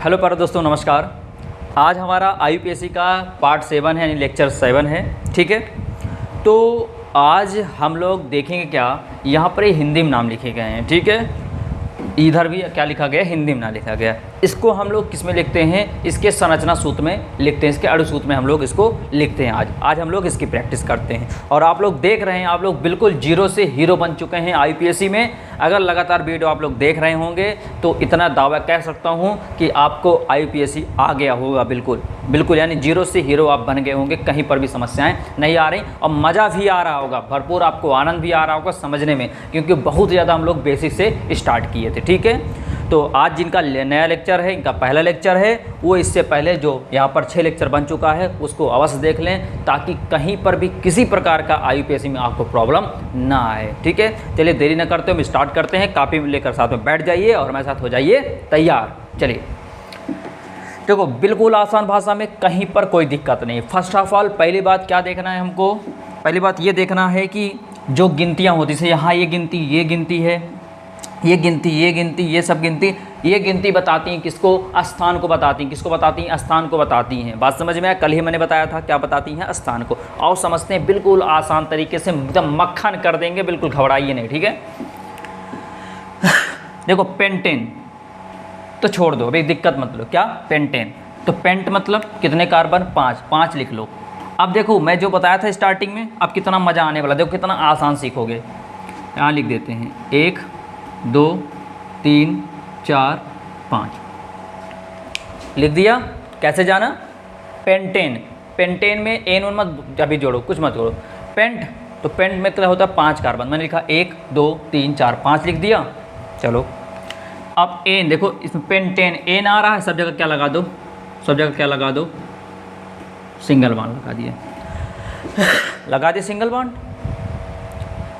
Hello प्यारे दोस्तों, नमस्कार। आज हमारा IUPAC का पार्ट 7 है, यानी लेक्चर 7 है। ठीक है, तो आज हम लोग देखेंगे क्या, यहाँ पर ये हिंदी में नाम लिखे गए हैं। ठीक है, इधर भी क्या लिखा गया है, हिंदी में नाम लिखा गया है। इसको हम लोग किस में लिखते हैं, इसके संरचना सूत्र में लिखते हैं, इसके अणुसूत्र में हम लोग इसको लिखते हैं। आज हम लोग इसकी प्रैक्टिस करते हैं। और आप लोग देख रहे हैं, आप लोग बिल्कुल जीरो से हीरो बन चुके हैं IUPAC में। अगर लगातार वीडियो आप लोग देख रहे होंगे तो इतना दावा कह सकता हूँ कि आपको IUPAC आ गया होगा बिल्कुल, यानी जीरो से हीरो आप बन गए होंगे। कहीं पर भी समस्याएं नहीं आ रही और मज़ा भी आ रहा होगा, भरपूर आपको आनंद भी आ रहा होगा समझने में, क्योंकि बहुत ज़्यादा हम लोग बेसिक से स्टार्ट किए थे। ठीक है, तो आज जिनका नया लेक्चर है, इनका पहला लेक्चर है, वो इससे पहले जो यहाँ पर 6 लेक्चर बन चुका है उसको अवश्य देख लें, ताकि कहीं पर भी किसी प्रकार का IUPAC में आपको प्रॉब्लम ना आए। ठीक है, चलिए देरी न करते हम स्टार्ट करते हैं। कापी लेकर साथ में बैठ जाइए और हमारे साथ हो जाइए तैयार। चलिए देखो, बिल्कुल आसान भाषा में, कहीं पर कोई दिक्कत नहीं। फर्स्ट ऑफ ऑल पहली बात क्या देखना है हमको, पहली बात ये देखना है कि जो गिनतियाँ होती हैं, यहाँ ये गिनती है, ये गिनती, ये सब गिनती, ये गिनती बताती हैं किसको, स्थान को बताती हैं। किसको बताती हैं? स्थान को बताती हैं। बात समझ में आया? कल ही मैंने बताया था क्या बताती हैं, स्थान को। और समझते हैं बिल्कुल आसान तरीके से, एकदम मक्खन कर देंगे, बिल्कुल घबराइए नहीं। ठीक है, देखो पेंटेन तो छोड़ दो, अभी दिक्कत मत लो। क्या? पेंटेन। तो पेंट मतलब कितने कार्बन? 5 लिख लो। अब देखो मैं जो बताया था स्टार्टिंग में, अब कितना मज़ा आने वाला, देखो कितना आसान सीखोगे। यहाँ लिख देते हैं 1 2 3 4 5 लिख दिया। कैसे जाना? पेंटेन में एन मत अभी जोड़ो, कुछ मत जोड़ो। पेंट, तो पेंट में क्या होता है? 5 कार्बन। मैंने लिखा 1 2 3 4 5 लिख दिया। चलो अब एन देखो, इसमें पेंटेन एन आ रहा है, सब जगह क्या लगा दो, सब जगह क्या लगा दो, सिंगल बॉन्ड लगा दिए, लगा दिए सिंगल बॉन्ड।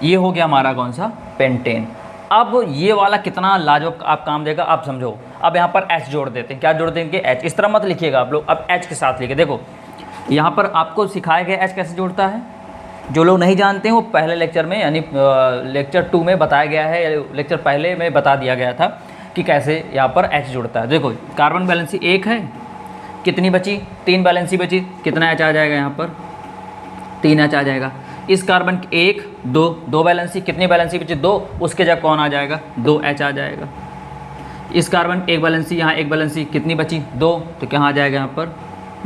ये हो गया हमारा कौन सा? पेंटेन। अब ये वाला कितना लाजवाब आप काम देगा, आप समझो। अब यहाँ पर H जोड़ देते हैं। क्या जोड़ देंगे? H। इस तरह मत लिखिएगा आप लोग, अब H के साथ लिखिए। देखो यहाँ पर आपको सिखाया गया H कैसे जोड़ता है। जो लोग नहीं जानते हैं वो पहले लेक्चर में, यानी लेक्चर 2 में बताया गया है, लेक्चर पहले में बता दिया गया था कि कैसे यहाँ पर H जुड़ता है। देखो कार्बन बैलेंसी 1 है, कितनी बची? 3 बैलेंसी बची, कितना H आ जाएगा यहाँ पर? 3 H आ जाएगा। इस कार्बन की 1 2 बैलेंसी, कितनी बैलेंसी बची? 2, उसके जगह कौन आ जाएगा? 2 H आ जाएगा। इस कार्बन 1 बैलेंसी, यहाँ 1 बैलेंसी, कितनी बची? 2, तो क्या आ जाएगा यहाँ पर?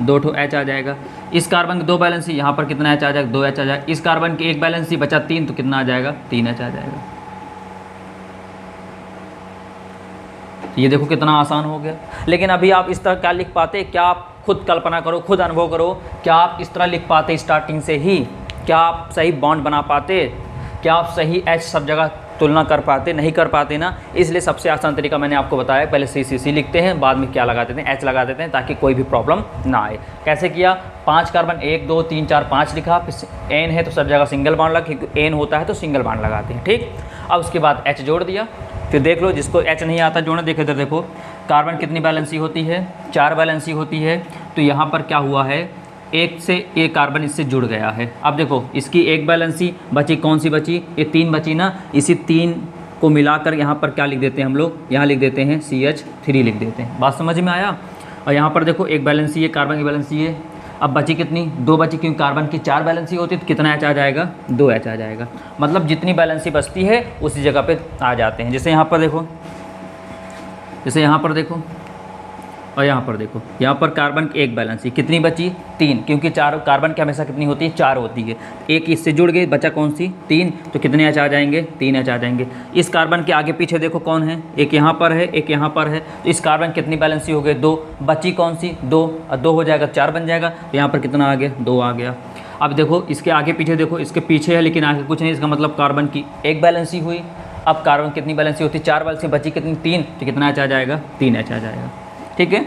2 H आ जाएगा। इस कार्बन की 2 बैलेंसी, यहाँ पर कितना H आ जाएगा? 2 H आ जाएगा। इस कार्बन की 1 बैलेंसी बचा 3, तो कितना आ जाएगा? 3 H आ जाएगा। ये देखो कितना आसान हो गया। लेकिन अभी आप इस तरह क्या लिख पाते? क्या आप खुद कल्पना करो, खुद अनुभव करो, क्या आप इस तरह लिख पाते स्टार्टिंग से ही? क्या आप सही बॉन्ड बना पाते? क्या आप सही H सब जगह तुलना कर पाते? नहीं कर पाते ना। इसलिए सबसे आसान तरीका मैंने आपको बताया, पहले CCC लिखते हैं, बाद में क्या लगा देते हैं? H लगा देते हैं, ताकि कोई भी प्रॉब्लम ना आए। कैसे किया? 5 कार्बन 1 2 3 4 5 लिखा, फिर N है तो सब जगह सिंगल बॉन्ड लगा, क्योंकि N होता है तो सिंगल बॉन्ड लगाते हैं। ठीक, अब उसके बाद H जोड़ दिया। फिर देख लो जिसको H नहीं आता जोड़ना, देखो इधर देखो, कार्बन कितनी बैलेंसी होती है? 4 बैलेंसी होती है। तो यहाँ पर क्या हुआ है? 1 से एक कार्बन इससे जुड़ गया है। अब देखो इसकी 1 बैलेंसी बची, कौन सी बची? ये 3 बची ना। इसी 3 को मिलाकर यहाँ पर क्या लिख देते हैं हम लोग? यहाँ लिख देते हैं CH3 लिख देते हैं। बात समझ में आया? और यहाँ पर देखो 1 बैलेंसी है, कार्बन की बैलेंसी है। अब बची कितनी? 2 बची, क्योंकि कार्बन की 4 बैलेंसी होती है, तो कितना H आ जाएगा? 2 H आ जाएगा। मतलब जितनी बैलेंसी बचती है उसी जगह पे आ जाते हैं। जैसे यहाँ पर देखो, जैसे यहाँ पर देखो और यहाँ पर देखो, यहाँ पर कार्बन की 1 बैलेंसी, कितनी बची? 3, क्योंकि 4 कार्बन की हमेशा कितनी होती है? 4 होती है। 1 इससे जुड़ गई, बचा कौन सी? 3, तो कितने H आ जाएंगे? 3 H आ जाएंगे। इस कार्बन के आगे पीछे देखो कौन है? एक यहाँ पर है, एक यहाँ पर है। तो इस कार्बन कितनी बैलेंसी हो गई? 2, बची कौन सी? 2, और 2 हो जाएगा 4 बन जाएगा। तो यहाँ पर कितना आ गया? 2 आ गया। अब देखो इसके आगे पीछे देखो, इसके पीछे है लेकिन आगे कुछ नहीं, इसका मतलब कार्बन की 1 बैलेंसी हुई। अब कार्बन कितनी बैलेंसी होती है? 4 बैलेंसी, बची कितनी? 3, तो कितना H आ जाएगा? 3 H आ जाएगा। ठीक है,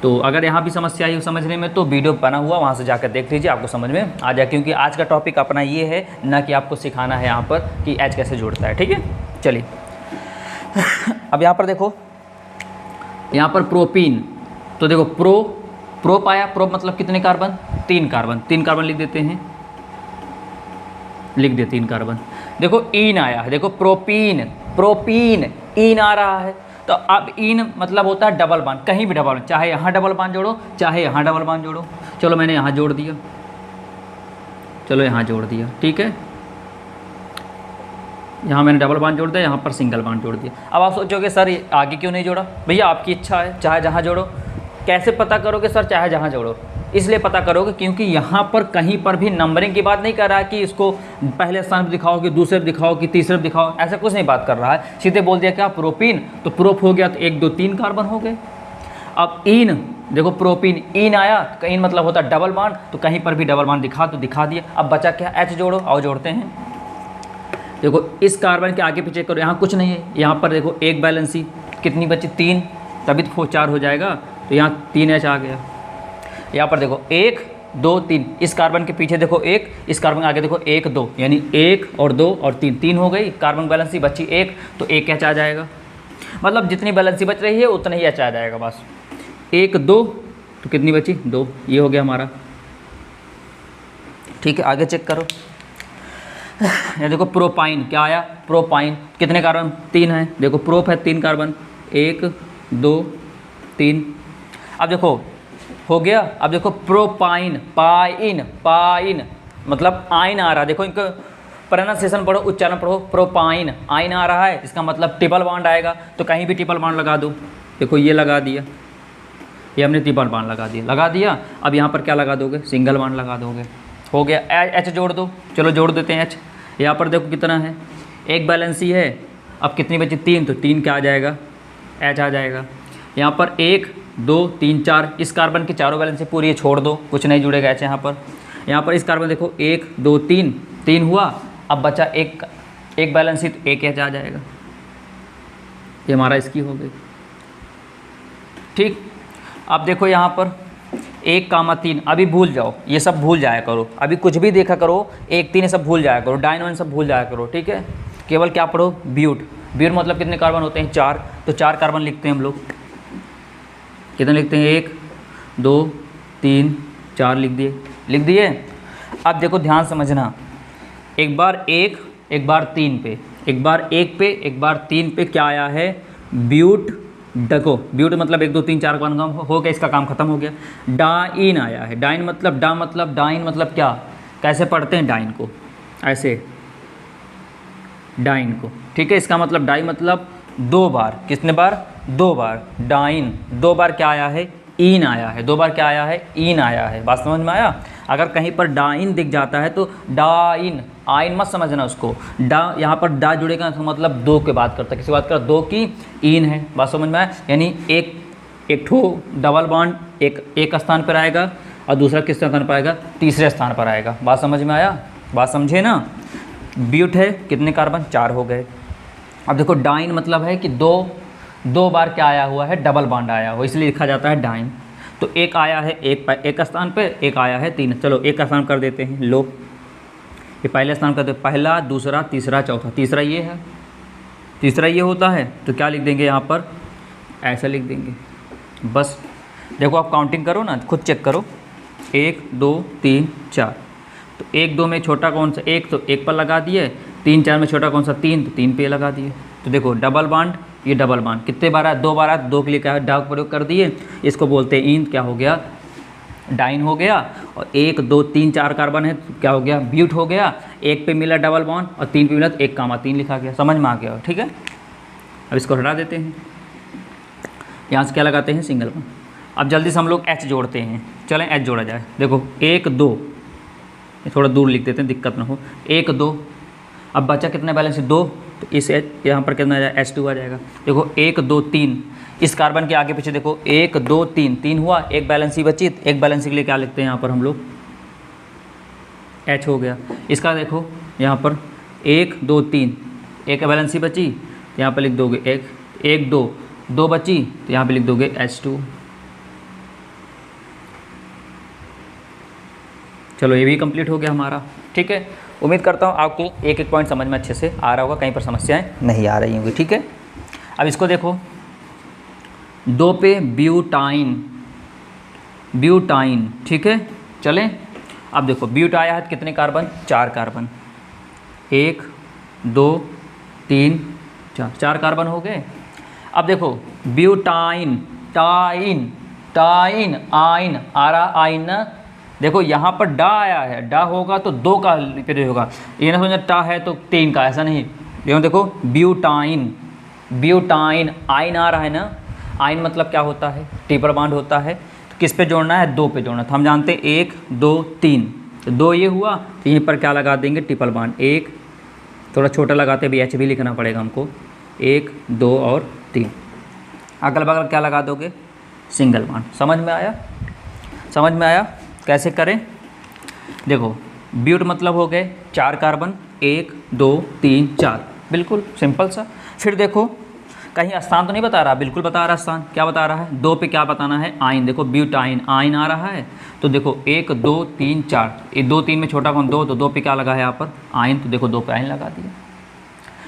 तो अगर यहाँ भी समस्या आई समझने में तो वीडियो बना हुआ वहाँ से जाकर देख लीजिए, आपको समझ में आ जाए। क्योंकि आज का टॉपिक अपना ये है ना, कि आपको सिखाना है यहाँ पर कि H कैसे जुड़ता है। ठीक है, चलिए अब यहाँ पर देखो, यहाँ पर प्रोपीन, तो देखो प्रो पाया। प्रो मतलब कितने कार्बन? 3 कार्बन। 3 कार्बन लिख देते हैं, लिख दे 3 कार्बन। देखो इन आया है, देखो प्रोपीन इन आ रहा है। तो अब इन मतलब होता है डबल बॉन्ड, कहीं भी डबल, चाहे यहाँ डबल बॉन्ड जोड़ो चाहे यहाँ डबल बॉन्ड जोड़ो। चलो मैंने यहाँ जोड़ दिया, चलो यहाँ जोड़ दिया, ठीक है, यहाँ मैंने डबल बॉन्ड जोड़ दिया, यहाँ पर सिंगल बॉन्ड जोड़ दिया। अब आप सोचोगे सर ये आगे क्यों नहीं जोड़ा? भैया आपकी इच्छा है, चाहे जहाँ जोड़ो। कैसे पता करोगे सर चाहे जहाँ जोड़ो? इसलिए पता करोगे क्योंकि यहाँ पर कहीं पर भी नंबरिंग की बात नहीं कर रहा है कि इसको पहले स्थान पर दिखाओ कि दूसरे पर दिखाओ कि तीसरे पर दिखाओ, ऐसा कुछ नहीं बात कर रहा है। सीधे बोल दिया क्या प्रोपीन, तो प्रोप हो गया तो 1 2 3 कार्बन हो गए। अब इन देखो प्रोपीन, इन आया तो इन मतलब होता है डबल बॉन्ड, तो कहीं पर भी डबल बॉन्ड दिखा तो दिखा दिया। अब बचा क्या? H जोड़ो, आओ जोड़ते हैं। देखो इस कार्बन के आगे पीछे करो, यहाँ कुछ नहीं है, यहाँ पर देखो एक बैलेंसी कितनी बची? 3, तभी तो 4 हो जाएगा, तो यहाँ 3H आ गया। यहाँ पर देखो 1 2 3, इस कार्बन के पीछे देखो 1, इस कार्बन के आगे देखो 1 2, यानी 1 और 2 और 3, 3 हो गई। कार्बन बैलेंसी बची 1, तो 1 H आ जाएगा। मतलब जितनी बैलेंसी बच रही है उतना ही H आ जाएगा बस। 1 2 तो कितनी बची? 2, ये हो गया हमारा, ठीक है। आगे चेक करो, ये देखो प्रोपाइन क्या आया? प्रोपाइन कितने कार्बन? 3 है। देखो प्रोप है 3 कार्बन, 1 2 3। अब देखो हो गया। अब देखो प्रोपाइन, पाइन, पाइन मतलब आइन आ रहा है। देखो इनको प्रोनाउंसिएशन पढ़ो, उच्चारण पढ़ो। प्रोपाइन आइन आ रहा है, इसका मतलब ट्रिपल बॉन्ड आएगा, तो कहीं भी ट्रिपल बॉन्ड लगा दो। देखो ये लगा दिया, ये हमने ट्रिपल बॉन्ड लगा दिया। अब यहाँ पर क्या लगा दोगे? सिंगल बॉन्ड लगा दोगे, हो गया। H जोड़ दो, चलो जोड़ देते हैं H। यहाँ पर देखो कितना है? एक बैलेंसी है, अब कितनी बची? 3, तो 3 क्या आ जाएगा? H आ जाएगा। यहाँ पर 1 2 3 4, इस कार्बन की चारों बैलेंसी पूरी है, छोड़ दो, कुछ नहीं जुड़ेगा H यहाँ पर। यहाँ पर इस कार्बन देखो 1 2 3, 3 हुआ, अब बचा एक बैलेंसी, तो 1 H आ जाएगा। ये हमारा इसकी हो गई, ठीक। अब देखो यहाँ पर 1 3, अभी भूल जाओ, ये सब भूल जाया करो, अभी कुछ भी देखा करो 1 3 ये सब भूल जाया करो, डाइन वन सब भूल जाया करो, ठीक है। केवल क्या पढ़ो? ब्यूट। ब्यूट मतलब कितने कार्बन होते हैं? 4, तो 4 कार्बन लिखते हैं हम लोग। कितने लिखते हैं? 1 2 3 4 लिख दिए। अब देखो ध्यान समझना, एक बार 1 एक बार 3 पे, एक बार 1 पे एक बार 3 पे क्या आया है? ब्यूट। देखो ब्यूट मतलब 1 2 3 4 कार्बन हो गया, इसका काम खत्म हो गया। डाइन आया है, डाइन मतलब डाइन मतलब क्या? कैसे पढ़ते हैं डाइन को? ऐसे डाइन को, ठीक है। इसका मतलब डाई मतलब 2 बार, कितने बार? 2 बार। डाइन 2 बार क्या आया है? इन आया है। 2 बार क्या आया है? इन आया है। बात समझ में आया? अगर कहीं पर डाइन दिख जाता है तो डाइन, आइन मत समझना उसको। डा यहाँ पर डा जुड़ेगा तो मतलब 2 की बात करता है, किसी बात कर 2 की इन है। बात समझ में आया? यानी एक ठो डबल बॉन्ड एक स्थान पर आएगा और दूसरा किस स्थान पर आएगा? तीसरे स्थान पर आएगा। बात समझ में आया? बात समझे ना? ब्यूट है, कितने कार्बन? 4 हो गए। अब देखो डाइन मतलब है कि दो बार क्या आया हुआ है? डबल बॉन्ड आया हुआ, इसलिए लिखा जाता है डाइन। तो एक आया है एक स्थान पे, एक आया है 3। चलो एक स्थान कर देते हैं, लो ये पहले स्थान कर दो, पहला दूसरा तीसरा चौथा, तीसरा ये है, तीसरा ये होता है, तो क्या लिख देंगे यहाँ पर? ऐसा लिख देंगे बस। देखो आप काउंटिंग करो ना, खुद चेक करो, 1 2 3 4, तो 1 2 में छोटा कौन सा? 1, तो 1 पर लगा दिए। 3 4 में छोटा कौन सा? 3, तो 3 पे लगा दिए। तो देखो डबल बॉन्ड, ये डबल बॉन्ड कितने बार आया? 2 बार आया, 2 के लिए क्या है? डा प्रयोग कर दिए, इसको बोलते हैं इन, क्या हो गया? डाइन हो गया। और 1 2 3 4 कार्बन है, तो क्या हो गया? ब्यूट हो गया। 1 पे मिला डबल बॉन्ड और 3 पे मिला तो 1 3 लिखा गया। समझ में आ गया, ठीक है। अब इसको हटा देते हैं, यहाँ से क्या लगाते हैं? Single bond. अब जल्दी से हम लोग H जोड़ते हैं, चलें H जोड़ा जाए। देखो 1 2, थोड़ा दूर लिख देते हैं दिक्कत ना हो। 1 2, अब बचा कितना बैलेंस? 2, तो इस यहाँ पर कितना आ जाएगा? H2 आ जाएगा। देखो 1 2 3, इस कार्बन के आगे पीछे देखो 1 2 3, 3 हुआ, एक बैलेंसी बची, एक बैलेंसी के लिए क्या लिखते हैं यहाँ पर हम लोग? H हो गया। इसका देखो यहाँ पर 1 2 3, एक बैलेंसी बची, तो यहाँ पर लिख दोगे 1 2, 2 बची, तो यहाँ पर लिख दोगे H2। चलो ये भी कंप्लीट हो गया हमारा, ठीक है। उम्मीद करता हूँ आपको एक एक पॉइंट समझ में अच्छे से आ रहा होगा, कहीं पर समस्याएं नहीं आ रही होंगी, ठीक है। अब इसको देखो, 2 पे ब्यूटाइन, ब्यूटाइन, ठीक है। चलें अब देखो ब्यूट आया है, कितने कार्बन? 4 कार्बन, 1 2 3 4 कार्बन हो गए। अब देखो ब्यूटाइन, टाइन, टाइन, आइन, आ रहा आइन ना, देखो यहाँ पर डा आया है, डा होगा तो 2 का प्रयोग होगा, ये ना समझना टा है तो 3 का, ऐसा नहीं। देखो ब्यूटाइन, ब्यूटाइन, आइन आ रहा है ना, आइन मतलब क्या होता है, ट्रिपल बॉन्ड होता है। तो किस पे जोड़ना है, 2 पे जोड़ना। तो हम जानते हैं 1 2 3, तो 2 ये हुआ, तो यहीं पर क्या लगा देंगे, ट्रिपल बॉन्ड। 1, थोड़ा छोटा लगाते भी, एच भी लिखना पड़ेगा हमको, 1 2 और 3। अगल बगल क्या लगा दोगे, सिंगल बॉन्ड। समझ में आया, समझ में आया कैसे करें। देखो ब्यूट मतलब हो गए 4 कार्बन, 1 2 3 4, बिल्कुल सिंपल सा। फिर देखो कहीं स्थान तो नहीं बता रहा, बिल्कुल बता रहा स्थान। क्या बता रहा है, 2 पे क्या बताना है, आइन। देखो ब्यूटाइन, आइन आ रहा है, तो देखो 1 2 3 4, ये 2 3 में छोटा कौन, 2, तो 2 पे क्या लगा है यहाँ पर, आइन, तो देखो 2 पे आइन लगा दिया।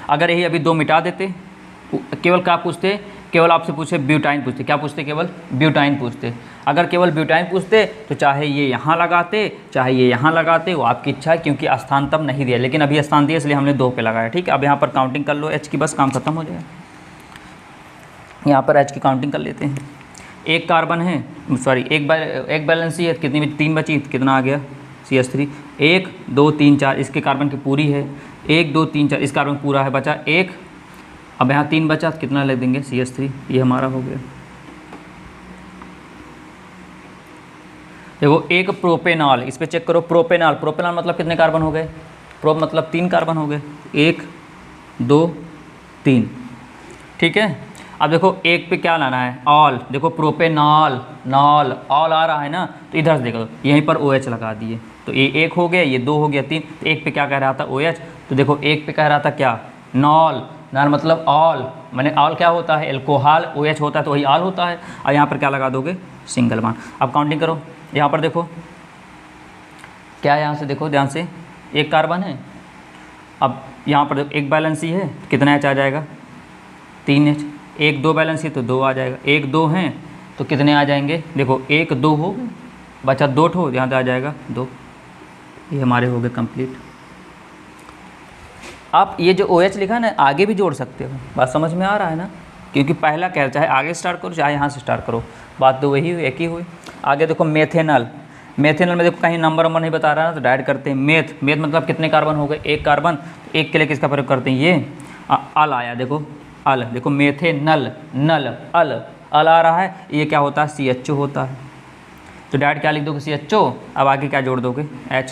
अगर यही अभी 2 मिटा देते, केवल क्या पूछते, केवल आपसे पूछे ब्यूटाइन पूछते, क्या पूछते, केवल ब्यूटाइन पूछते। अगर केवल ब्यूटाइन पूछते तो चाहे ये यहाँ लगाते, चाहे ये यहाँ लगाते, वो आपकी इच्छा है, क्योंकि स्थान तब नहीं दिया, लेकिन अभी स्थान दिया इसलिए हमने 2 पे लगाया। ठीक है, अब यहाँ पर काउंटिंग कर लो एच की, बस काम खत्म हो जाएगा। यहाँ पर एच की काउंटिंग कर लेते हैं। 1 कार्बन है, सॉरी एक बैलेंस ही है, कितनी बची, 3 बची, कितना आ गया CH3। 1 2 3 4 इसके कार्बन की पूरी है, 1 2 3 4 इस कार्बन पूरा है, बचा 1। अब यहाँ 3 बचा, कितना लिख देंगे, CH3, ये हमारा हो गया। देखो एक प्रोपेनॉल, इस पे चेक करो, प्रोपेनॉल, प्रोपेनॉल मतलब कितने कार्बन हो गए, प्रो मतलब 3 कार्बन हो गए, 1 2 3। ठीक है, अब देखो एक पे क्या लाना है, ऑल। देखो प्रोपेनॉल, नॉल, ऑल आ रहा है ना, तो इधर से देखो यहीं पर OH लगा दिए, तो ये 1 हो गया, ये 2 हो गया, 3। तो एक पे क्या कह रहा था, OH, तो देखो एक पे कह रहा था क्या, नॉल, नॉल मतलब ऑल, मैंने ऑल क्या होता है, एल्कोहल, OH होता है तो वही ऑल होता है। और यहाँ पर क्या लगा दोगे, सिंगल बॉन्ड। अब काउंटिंग करो, यहाँ पर देखो क्या है, यहाँ से देखो ध्यान से, 1 कार्बन है। अब यहाँ पर देखो एक बैलेंस ही है, कितना H आ जाएगा, 3H। 1 2 बैलेंस ही तो 2 आ जाएगा, 1 2 हैं तो कितने आ जाएंगे, देखो 1 2 हो गए, बचा 2 ठो, यहाँ से आ जाएगा 2। ये हमारे हो गए कंप्लीट। आप ये जो OH लिखा है ना, आगे भी जोड़ सकते हो, बात समझ में आ रहा है ना, क्योंकि पहला कह चाहे आगे स्टार्ट करो चाहे यहाँ से स्टार्ट करो, बात तो वही हुई, एक ही हुई। आगे देखो मेथेनॉल, मेथेनॉल में देखो कहीं नंबर नहीं बता रहा ना, तो डायरेक्ट करते हैं मेथ। मेथ मतलब कितने कार्बन हो गए, 1 कार्बन, 1 के लिए किसका प्रयोग करते हैं, ये अल आया, देखो अल, देखो मेथेनल, नल, अल आ रहा है, ये क्या होता है, CHO होता है, तो डायरेक्ट क्या लिख दोगे, CHO। अब आगे क्या जोड़ दोगे, H,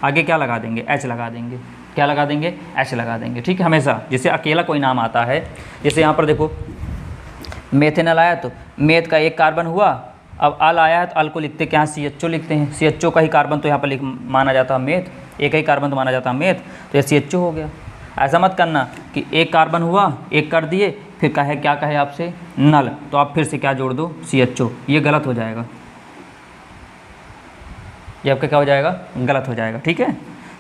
आगे क्या लगा देंगे, H लगा देंगे, क्या लगा देंगे, H लगा देंगे। ठीक है, हमेशा जैसे अकेला कोई नाम आता है, जैसे यहाँ पर देखो मेथेनल आया तो मेथ का 1 कार्बन हुआ, अब अल आया है तो अल को लिखते क्या, CHO लिखते हैं, CHO का ही कार्बन तो यहाँ पर माना जाता है मेथ, एक ही कार्बन तो माना जाता है मेथ, तो ये CHO हो गया। ऐसा मत करना कि 1 कार्बन हुआ, 1 कर दिए, फिर कहे क्या कहे आपसे, नल, तो आप फिर से क्या जोड़ दो, CHO, ये गलत हो जाएगा, ये आपका क्या हो जाएगा, गलत हो जाएगा। ठीक है,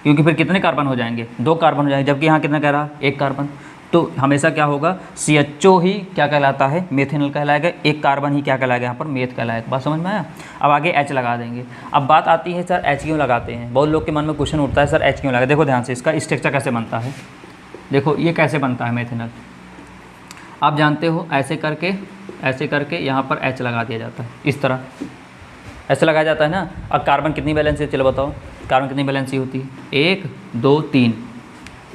क्योंकि फिर कितने कार्बन हो जाएंगे, 2 कार्बन हो जाएंगे, जबकि यहाँ कितना कह रहा, 1 कार्बन, तो हमेशा क्या होगा, CHO ही क्या कहलाता है, मेथेनॉल कहलाएगा, 1 कार्बन ही क्या कहलाएगा, यहाँ पर मेथ कहलाएगा। बात समझ में आया। अब आगे H लगा देंगे। अब बात आती है सर H क्यों लगाते हैं, बहुत लोग के मन में क्वेश्चन उठता है, सर H क्यों लगा। देखो ध्यान से, इसका स्ट्रक्चर कैसे बनता है, देखो ये कैसे बनता है मेथेनॉल, आप जानते हो, ऐसे करके यहाँ पर H लगा दिया जाता है, इस तरह ऐसे लगाया जाता है ना। अब कार्बन कितनी बैलेंसी है, चलो बताओ, कार्बन कितनी बैलेंसी होती है, 1 2 3,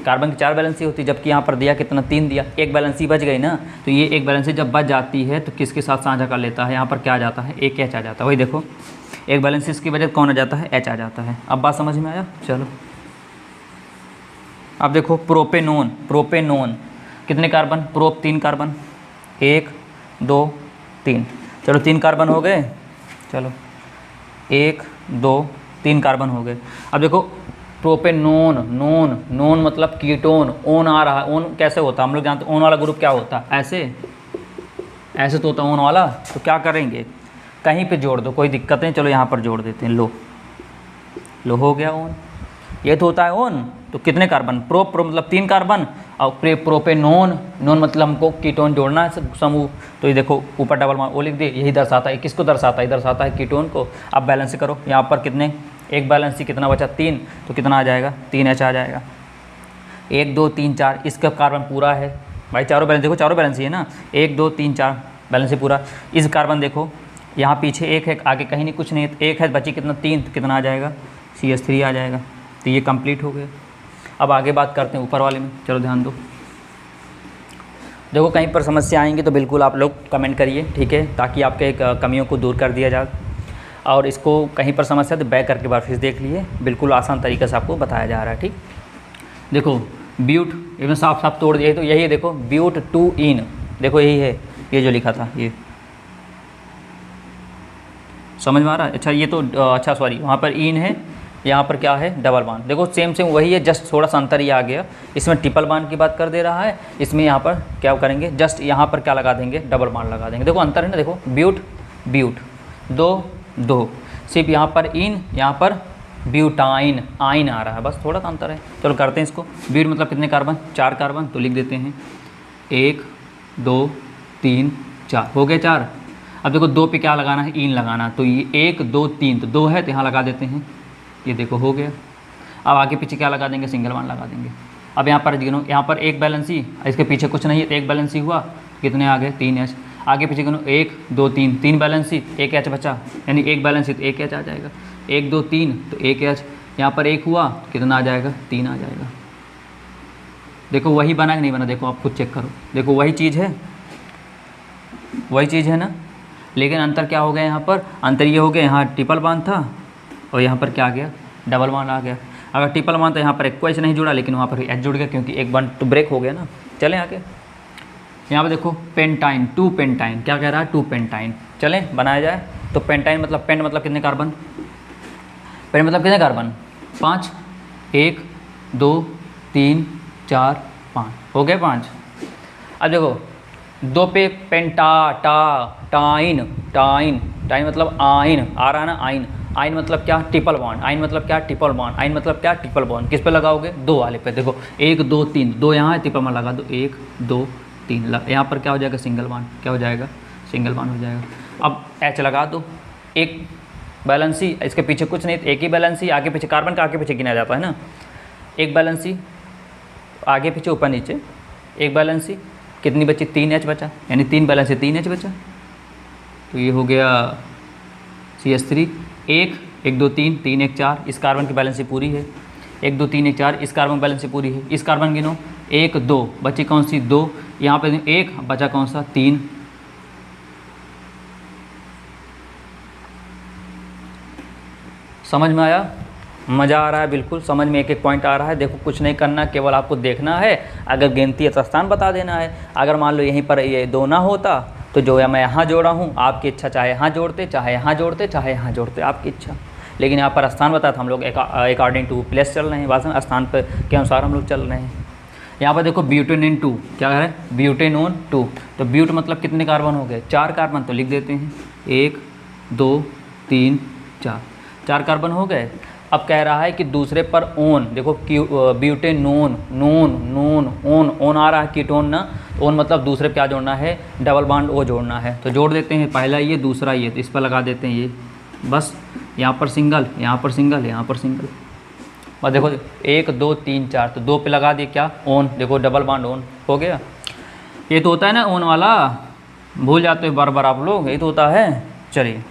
कार्बन की 4 बैलेंसी होती है, जबकि यहाँ पर दिया कितना, 3 दिया, 1 बैलेंसी बच गई ना, तो ये 1 बैलेंसी जब बच जाती है तो किसके साथ साझा कर लेता है, यहाँ पर क्या आ जाता है, एक H आ जाता है। वही देखो 1 बैलेंसी इसकी वजह कौन आ जाता है, H आ जाता है। अब बात समझ में आया, चलो अब देखो प्रोपेनोन, प्रोपेनोन कितने कार्बन, प्रोप 3 कार्बन, 1 2 3, चलो 3 कार्बन हो गए, चलो 1 2 3 कार्बन हो गए। अब देखो प्रोपेनोन, नोन, नोन मतलब कीटोन, ओन आ रहा है, ओन कैसे होता है, हम लोग जानते हैं ओन वाला ग्रुप क्या होता है, ऐसे तो होता है ओन वाला। तो क्या करेंगे, कहीं पे जोड़ दो, कोई दिक्कत नहीं, चलो यहाँ पर जोड़ देते हैं, लो हो गया ओन, ये तो होता है ओन। तो कितने कार्बन, प्रो मतलब 3 कार्बन, और प्रोपेनोन, नोन मतलब हमको कीटोन जोड़ना है समूह, तो ये देखो ऊपर डबल ओ लिख दिए, यही दर्शाता है, किसको दर्शाता है, दर्शाता है कीटोन को। अब बैलेंस करो, यहाँ पर कितने, 1 बैलेंस कितना बचा, 3, तो कितना आ जाएगा, 3H आ जाएगा। 1 2 3 4 इसका कार्बन पूरा है, भाई चारों बैलेंस देखो, चारों बैलेंस ही है ना, 1 2 3 4 बैलेंस है पूरा। इस कार्बन देखो यहाँ पीछे एक है, आगे कहीं नहीं कुछ नहीं है, तो एक है बची कितना 3, तो कितना आ जाएगा CH3 आ जाएगा। तो ये कंप्लीट हो गया। अब आगे बात करते हैं ऊपर वाले में, चलो ध्यान दो। देखो कहीं पर समस्या आएंगी तो बिल्कुल आप लोग कमेंट करिए, ठीक है, ताकि आपके कमियों को दूर कर दिया जाए। और इसको कहीं पर समस्या तो बैक करके बार फिर देख लिए, बिल्कुल आसान तरीके से आपको बताया जा रहा है, ठीक। देखो ब्यूट इसमें साफ साफ तोड़ दिए, तो यही है देखो, ब्यूट 2 इन, देखो यही है, ये जो लिखा था ये समझ में आ रहा है। अच्छा ये तो अच्छा सॉरी, वहाँ पर इन है, यहाँ पर क्या है डबल बांड, देखो सेम सेम वही है, जस्ट थोड़ा सा अंतर ये आ गया। इसमें ट्रिपल बांड की बात कर दे रहा है, इसमें यहाँ पर क्या करेंगे, जस्ट यहाँ पर क्या लगा देंगे, डबल बांड लगा देंगे। देखो अंतर है ना, देखो ब्यूट ब्यूट 2 सिर्फ यहाँ पर इन, यहाँ पर ब्यूटाइन आइन आ रहा है, बस थोड़ा सा अंतर है। चलो करते हैं इसको। ब्यूट मतलब कितने कार्बन, 4 कार्बन, तो लिख देते हैं 1 2 3 4, हो गए 4। अब देखो 2 पे क्या लगाना है, इन लगाना, तो ये 1 2 3, तो 2 है तो यहाँ लगा देते हैं, ये देखो हो गया। अब आगे पीछे क्या लगा देंगे, सिंगल बांड लगा देंगे। अब यहाँ पर गिनो, यहाँ पर एक बैलेंस ही, इसके पीछे कुछ नहीं है, तो एक बैलेंस ही हुआ, कितने आ गए 3H। आगे पीछे गिनो 1 2 3, 3 बैलेंस ही, 1H बचा, यानी एक बैलेंस ही तो 1H आ जाएगा। 1 2 3 तो 1H, यहाँ पर 1 हुआ, कितना आ जाएगा 3 आ जाएगा। देखो वही बना कि नहीं बना, देखो आप खुद चेक करो, देखो वही चीज़ है, वही चीज़ है ना, लेकिन अंतर क्या हो गया यहाँ पर, अंतर ये हो गया, यहाँ ट्रिपल बांड था और यहाँ पर क्या आ गया, डबल बांड आ गया। अगर ट्रिपल बांड तो यहाँ पर एक को H नहीं जुड़ा, लेकिन वहाँ पर H जुड़ गया, क्योंकि एक बांड तो ब्रेक हो गया ना। चलें आगे, यहाँ पर देखो पेंटाइन, 2 पेंटाइन, क्या कह रहा है 2 पेंटाइन, चलें बनाया जाए। तो पेंटाइन मतलब, पेंट मतलब कितने कार्बन, पेंट मतलब कितने कार्बन 5, 1 2 3 4 5, हो गए 5। अब देखो 2 पे टाइन मतलब आइन आ रहा है ना, आइन मतलब क्या, ट्रिपल बॉन्ड, आइन मतलब क्या ट्रिपल बॉन्ड, आइन मतलब क्या ट्रिपल बॉन्ड। किस पे लगाओगे, 2 वाले पे, देखो 1 2 3, 2 यहाँ है, ट्रिपल बॉन्ड लगा दो, 1 2 3, यहाँ पर क्या हो जाएगा सिंगल बॉन्ड, क्या हो जाएगा सिंगल बॉन्ड हो जाएगा। अब H लगा दो, एक बैलेंस ही, इसके पीछे कुछ नहीं, एक ही बैलेंस ही, आगे पीछे कार्बन का आगे पीछे गिना जाता है ना, एक बैलेंस ही, आगे पीछे ऊपर नीचे एक बैलेंस ही, कितनी बची 3H बचा, यानी 3 बैलेंस से 3H बचा, तो ये हो गया CH3। 1 1 2 3 3 1 4, इस कार्बन की बैलेंस पूरी है, 1 2 3 1 4, इस कार्बन की बैलेंस पूरी है। इस कार्बन गिनो, 1 2 बची कौन सी 2, यहाँ पे 1 बचा कौन सा 3। समझ में आया, मज़ा आ रहा है, बिल्कुल समझ में एक एक पॉइंट आ रहा है। देखो कुछ नहीं करना, केवल आपको देखना है, अगर गिनती है तो स्थान बता देना है। अगर मान लो यहीं पर ये 2 ना होता तो जो है मैं यहाँ जोड़ा हूँ, आपकी इच्छा चाहे यहाँ जोड़ते, चाहे यहाँ जोड़ते, चाहे यहाँ जोड़ते, आपकी इच्छा। लेकिन यहाँ पर स्थान बताया था, हम लोग अकॉर्डिंग टू प्लेस चल रहे हैं, वास्तव स्थान पर के अनुसार हम लोग चल रहे हैं। यहाँ पर देखो ब्यूटेनोन 2, क्या है ब्यूटेनोन 2, तो ब्यूट मतलब कितने कार्बन हो गए 4 कार्बन, तो लिख देते हैं 1 2 3 4, 4 कार्बन हो गए। अब कह रहा है कि दूसरे पर ओन, देखो butanone known known on a रहा है, कीटोन ना, ओन मतलब दूसरे पे क्या जोड़ना है, डबल बॉन्ड ओ जोड़ना है, तो जोड़ देते हैं, पहला ये दूसरा ये, तो इस पर लगा देते हैं ये, बस यहाँ पर सिंगल, यहाँ पर सिंगल, यहाँ पर सिंगल, बस देखो 1 2 3 4, तो 2 पे लगा दिए क्या ओन, देखो डबल बॉन्ड ओन हो गया। ये तो होता है ना ओन वाला, भूल जाते हो बार बार आप लोग, ये तो होता है। चलिए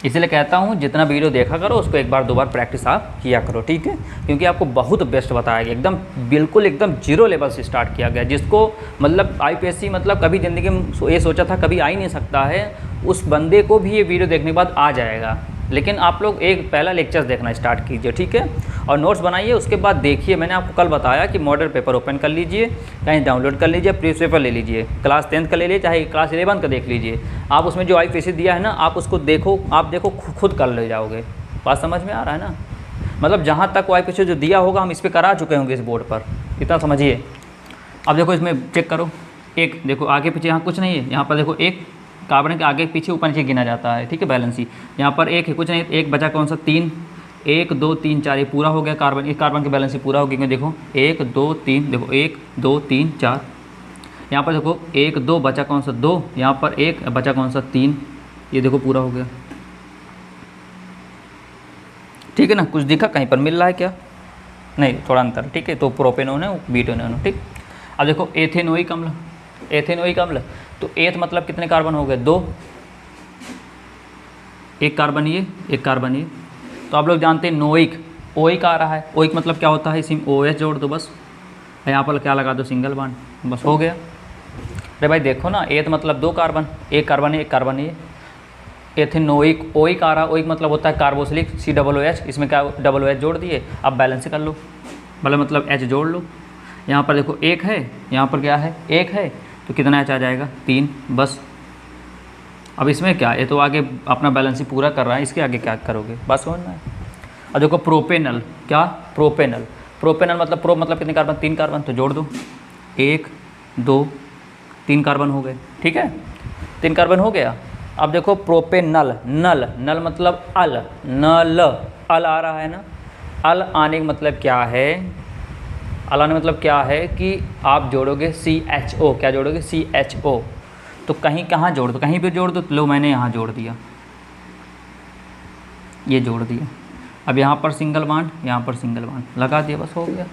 इसलिए कहता हूँ जितना वीडियो देखा करो उसको एक बार 2 बार प्रैक्टिस आप किया करो, ठीक है, क्योंकि आपको बहुत बेस्ट बताया गया, एकदम बिल्कुल एकदम जीरो लेवल से स्टार्ट किया गया। जिसको मतलब IPSC मतलब कभी ज़िंदगी में ये सोचा था कभी आ ही नहीं सकता है, उस बंदे को भी ये वीडियो देखने के बाद आ जाएगा। लेकिन आप लोग एक पहला लेक्चर देखना स्टार्ट कीजिए, ठीक है, और नोट्स बनाइए, उसके बाद देखिए। मैंने आपको कल बताया कि मॉडल पेपर ओपन कर लीजिए, कहीं डाउनलोड कर लीजिए, प्रीवियस पेपर ले लीजिए, क्लास 10th का ले लीजिए, चाहे क्लास 11 का देख लीजिए। आप उसमें जो IPSC दिया है ना, आप उसको देखो, आप देखो खुद कर ले जाओगे। बात समझ में आ रहा है ना, मतलब जहाँ तक IPSC जो दिया होगा हम इस पर करा चुके होंगे इस बोर्ड पर, इतना समझिए। अब देखो इसमें चेक करो, एक देखो आगे पीछे यहाँ कुछ नहीं है, यहाँ पर देखो एक कार्बन के आगे पीछे ऊपर नीचे गिना जाता है, ठीक है, बैलेंस ही। यहाँ पर एक है, कुछ नहीं, एक बचा कौन सा 3, 1 2 3 4, ये पूरा हो गया कार्बन, इस कार्बन के बैलेंस ही पूरा हो गया। देखो 1 2 3, देखो 1 2 3 4, यहाँ पर देखो 1 2 बचा कौन सा 2, यहाँ पर 1 बचा कौन सा 3, ये देखो पूरा हो गया, ठीक है ना। कुछ दिखा कहीं पर मिल रहा है क्या, नहीं थोड़ा अंतर, ठीक है। तो प्रोपेनॉन है, ब्यूटेनॉन है, ठीक। अब देखो एथेनोइक अम्ल, एथेनोइक अम्ल, तो एथ मतलब कितने कार्बन हो गए, 2, एक कार्बन ये, एक कार्बन ये। तो आप लोग जानते हैं नोइक, ओइक आ रहा है, ओइक मतलब क्या होता है, इसी में OH जोड़ दो बस, यहाँ पर क्या लगा दो, सिंगल बॉन्ड, बस हो गया। अरे भाई देखो ना, एथ मतलब 2 कार्बन, एक कार्बन है, एक कार्बन है, एथेनोइक, ओइक आ रहा, ओइक मतलब होता है कार्बोक्सिलिक, COOH, इसमें क्या OH जोड़ दिए, अब बैलेंस कर लो, मतलब H जोड़ लो। यहाँ पर देखो 1 है, यहाँ पर क्या है, 1 है, तो कितना H आ जाएगा, 3, बस। अब इसमें क्या, ये तो आगे अपना बैलेंस ही पूरा कर रहा है, इसके आगे क्या करोगे, बस होना है। और देखो प्रोपेनल, क्या प्रोपेनल, प्रोपेनल मतलब प्रो मतलब कितने कार्बन, 3 कार्बन, तो जोड़ दो, 1 2 3 कार्बन हो गए, ठीक है, 3 कार्बन हो गया। अब देखो प्रोपेनल, नल, नल मतलब अल, नल, अल आ रहा है ना, अल आने का मतलब क्या है, अल आने मतलब क्या है कि आप जोड़ोगे CHO, क्या जोड़ोगे, CHO, तो कहीं कहाँ जोड़ दो, कहीं पे जोड़ दो, लो मैंने यहाँ जोड़ दिया, ये जोड़ दिया। अब यहाँ पर सिंगल बॉन्ड, यहाँ पर सिंगल बॉन्ड लगा दिया, बस हो गया।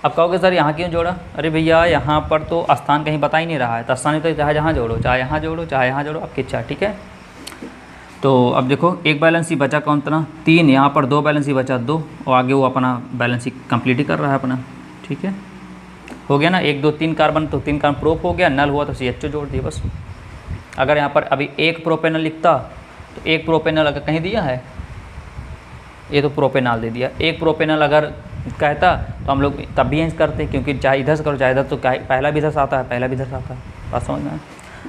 अब कहोगे सर यहाँ क्यों जोड़ा, अरे भैया यहाँ पर तो स्थान कहीं बता ही नहीं रहा है, तो स्थान तो चाहे जहाँ जोड़ो, चाहे यहाँ जोड़ो, चाहे यहाँ जोड़ो, आपकी इच्छा, ठीक है। तो अब देखो एक बैलेंस ही बचा, कौन तना 3, यहाँ पर 2 बैलेंस ही बचा 2, और आगे वो अपना बैलेंस ही कंप्लीट ही कर रहा है अपना, ठीक है, हो गया ना। 1 2 3 कार्बन, तो 3 कार्बन प्रोप हो गया, नल हुआ तो CHO जोड़ दिया, बस। अगर यहाँ पर अभी एक प्रोपेनल लिखता, तो एक प्रोपेनल अगर कहीं दिया है, ये तो प्रोपेनॉल दे दिया, एक प्रोपेनल अगर कहता तो हम लोग तब भी इंच करते, क्योंकि चाहे इधर से करो चाहे इधर, तो पहला भी इधर से आता है, पहला भी इधर से आता है, बात समझ में।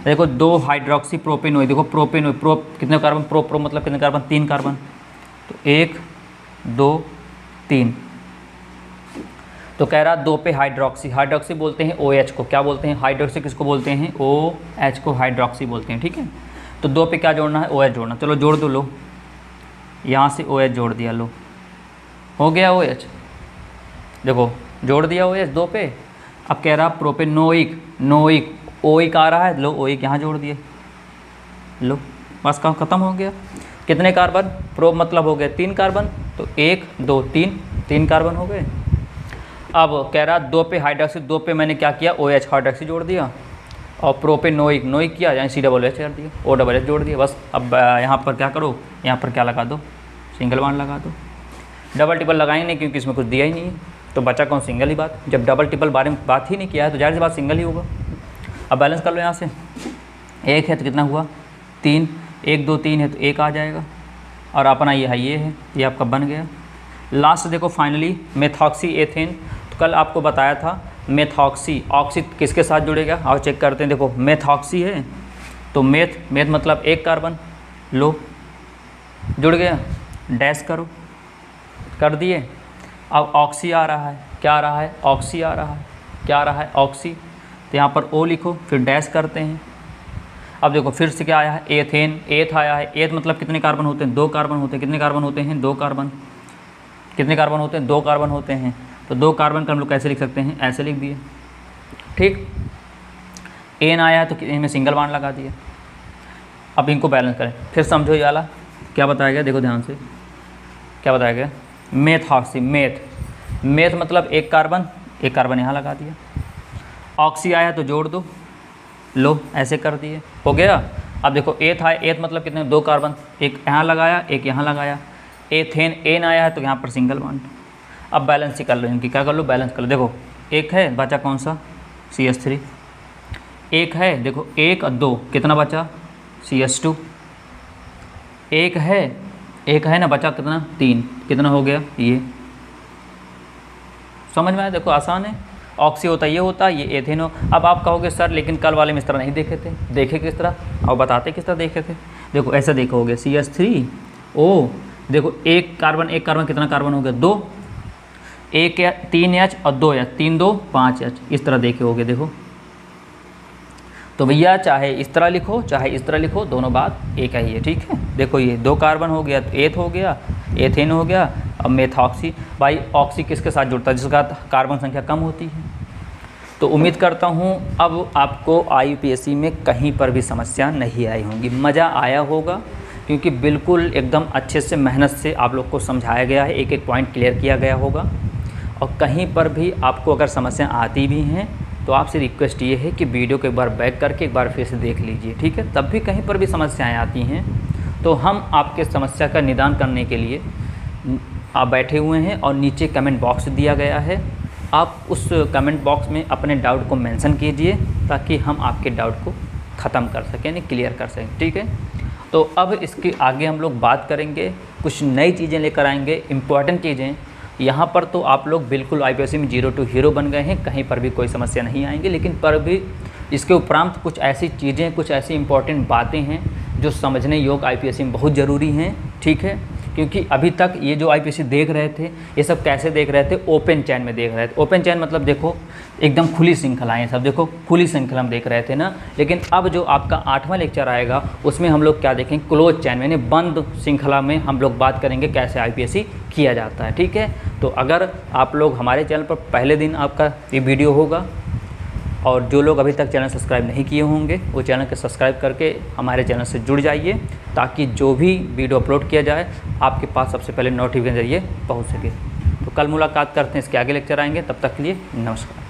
देखो 2 हाइड्रोक्सी प्रोपेनोइक, देखो प्रोपेनोइक, प्रो कितने कार्बन, प्रो मतलब कितने कार्बन, 3 कार्बन, तो 1 2 3, तो कह रहा 2 पे हाइड्रोक्सी, हाइड्रोक्सी बोलते हैं OH को, क्या बोलते हैं, हाइड्रोक्सी किसको बोलते हैं, OH को हाइड्रोक्सी बोलते हैं, ठीक है। तो 2 पे क्या जोड़ना है, OH जोड़ना, चलो जोड़ दो, लो यहाँ से OH जोड़ दिया, लो हो गया OH, देखो जोड़ दिया OH 2 पे। अब कह रहा प्रोपेनोइक, नोइक, ओइक आ रहा है, लो ओइक यहाँ जोड़ दिए, लो बस काम खत्म हो गया। कितने कार्बन, प्रो मतलब हो गए 3 कार्बन, तो 1 2 3 कार्बन हो गए। अब कह रहा 2 पे हाइड्रोक्सी, 2 पे मैंने क्या किया, OH हाइड्रोक्सी जोड़ दिया, और प्रोपेनोइक, नोइक किया, यानी COOH कर दिया, OH जोड़ दिया, बस। अब यहाँ पर क्या करो, यहाँ पर क्या लगा दो, सिंगल बॉन्ड लगा दो, डबल ट्रिपल लगाएंगे नहीं, क्योंकि इसमें कुछ दिया ही नहीं है, तो बचा कौन, सिंगल ही बात। जब डबल ट्रिपल बारे में बात ही नहीं किया है, तो जाहिर सी बात सिंगल ही होगा। अब बैलेंस कर लो, यहाँ से 1 है तो कितना हुआ, 3, 1 2 3 है तो 1 आ जाएगा, और अपना ये है, ये आपका बन गया। लास्ट देखो फाइनली मेथॉक्सी एथेन, तो कल आपको बताया था मेथॉक्सी, ऑक्सी किसके साथ जुड़ेगा, आओ चेक करते हैं। देखो मेथॉक्सी है, तो मेथ मतलब 1 कार्बन, लो जुड़ गया, डैश करो, कर दिए। अब ऑक्सी आ रहा है, क्या आ रहा है, ऑक्सी आ रहा है, क्या आ रहा है, ऑक्सी, तो यहाँ पर O लिखो, फिर डैश करते हैं। अब देखो फिर से क्या आया है, एथेन, एथ आया है, एथ मतलब कितने कार्बन होते हैं, 2 कार्बन होते हैं, कितने कार्बन होते हैं, 2 कार्बन, कितने कार्बन होते हैं, 2 कार्बन होते हैं, तो 2 कार्बन का हम लोग कैसे लिख सकते हैं, ऐसे लिख दिए, ठीक। एन आया है तो इनमें सिंगल बॉन्ड लगा दिया। अब इनको बैलेंस करें, फिर समझो ये वाला क्या बताया गया, देखो ध्यान से क्या बताया गया, मेथॉक्सी, मेथ मतलब 1 कार्बन यहाँ लगा दिया, ऑक्सी आया तो जोड़ दो, लो ऐसे कर दिए, हो गया। अब देखो एथ आया, एथ मतलब कितने, 2 कार्बन, एक यहाँ लगाया, एक यहाँ लगाया, एथेन, एन आया है तो यहाँ पर सिंगल बॉन्ड। अब बैलेंस ही कर लो इनकी, क्या कर लो, बैलेंस कर लो। देखो 1 है, बचा कौन सा, CH3, 1 है, देखो 1 और 2 कितना बचा, CH2, 1 है ना, बचा कितना, 3, कितना हो गया, ये समझ में आया। देखो आसान है, ऑक्सी होता ये होता, ये एथेन हो। अब आप कहोगे सर लेकिन कल वाले में इस तरह नहीं देखे थे, देखे किस तरह, और बताते किस तरह देखे थे। देखो ऐसे देखोगे, CH3O, देखो 1 कार्बन कितना कार्बन हो गया, 2, 3H और 2H, 3 2 5H, इस तरह देखे होगे। देखो तो भैया चाहे इस तरह लिखो चाहे इस तरह लिखो, दोनों बात एक ही है, ठीक है। देखो ये 2 कार्बन हो गया तो एथ हो गया, एथेन हो गया। अब मेथॉक्सी, भाई ऑक्सी किसके साथ जुड़ता है, जिसका कार्बन संख्या कम होती है। तो उम्मीद करता हूँ अब आपको IUPAC में कहीं पर भी समस्या नहीं आई होंगी, मज़ा आया होगा, क्योंकि बिल्कुल एकदम अच्छे से मेहनत से आप लोग को समझाया गया है, एक एक पॉइंट क्लियर किया गया होगा। और कहीं पर भी आपको अगर समस्या आती भी हैं तो आपसे रिक्वेस्ट ये है कि वीडियो को एक बार बैक करके एक बार फिर से देख लीजिए, ठीक है। तब भी कहीं पर भी समस्याएं आती हैं तो हम आपके समस्या का निदान करने के लिए आप बैठे हुए हैं और नीचे कमेंट बॉक्स दिया गया है, आप उस कमेंट बॉक्स में अपने डाउट को मेंशन कीजिए ताकि हम आपके डाउट को ख़त्म कर सकें, यानी क्लियर कर सकें, ठीक है। तो अब इसके आगे हम लोग बात करेंगे, कुछ नई चीज़ें लेकर आएंगे, इम्पॉर्टेंट चीज़ें। यहाँ पर तो आप लोग बिल्कुल IPSC में 0 to हीरो बन गए हैं, कहीं पर भी कोई समस्या नहीं आएंगी, लेकिन पर भी इसके उपरांत कुछ ऐसी चीज़ें, कुछ ऐसी इंपॉर्टेंट बातें हैं जो समझने योग्य IPSC में बहुत ज़रूरी हैं, ठीक है। क्योंकि अभी तक ये जो IPSC देख रहे थे ये सब कैसे देख रहे थे, ओपन चैन में देख रहे थे। ओपन चैन मतलब देखो एकदम खुली श्रृंखलाएँ, सब देखो खुली श्रृंखला में देख रहे थे ना। लेकिन अब जो आपका 8वां लेक्चर आएगा उसमें हम लोग क्या देखेंगे, क्लोज चैन में, यानी बंद श्रृंखला में हम लोग बात करेंगे कैसे IPSC किया जाता है, ठीक है। तो अगर आप लोग हमारे चैनल पर पहले दिन आपका ये वीडियो होगा, और जो लोग अभी तक चैनल सब्सक्राइब नहीं किए होंगे वो चैनल को सब्सक्राइब करके हमारे चैनल से जुड़ जाइए ताकि जो भी वीडियो अपलोड किया जाए आपके पास सबसे पहले नोटिफिकेशन जरिए पहुंच सके। तो कल मुलाकात करते हैं, इसके आगे लेक्चर आएंगे, तब तक के लिए नमस्कार।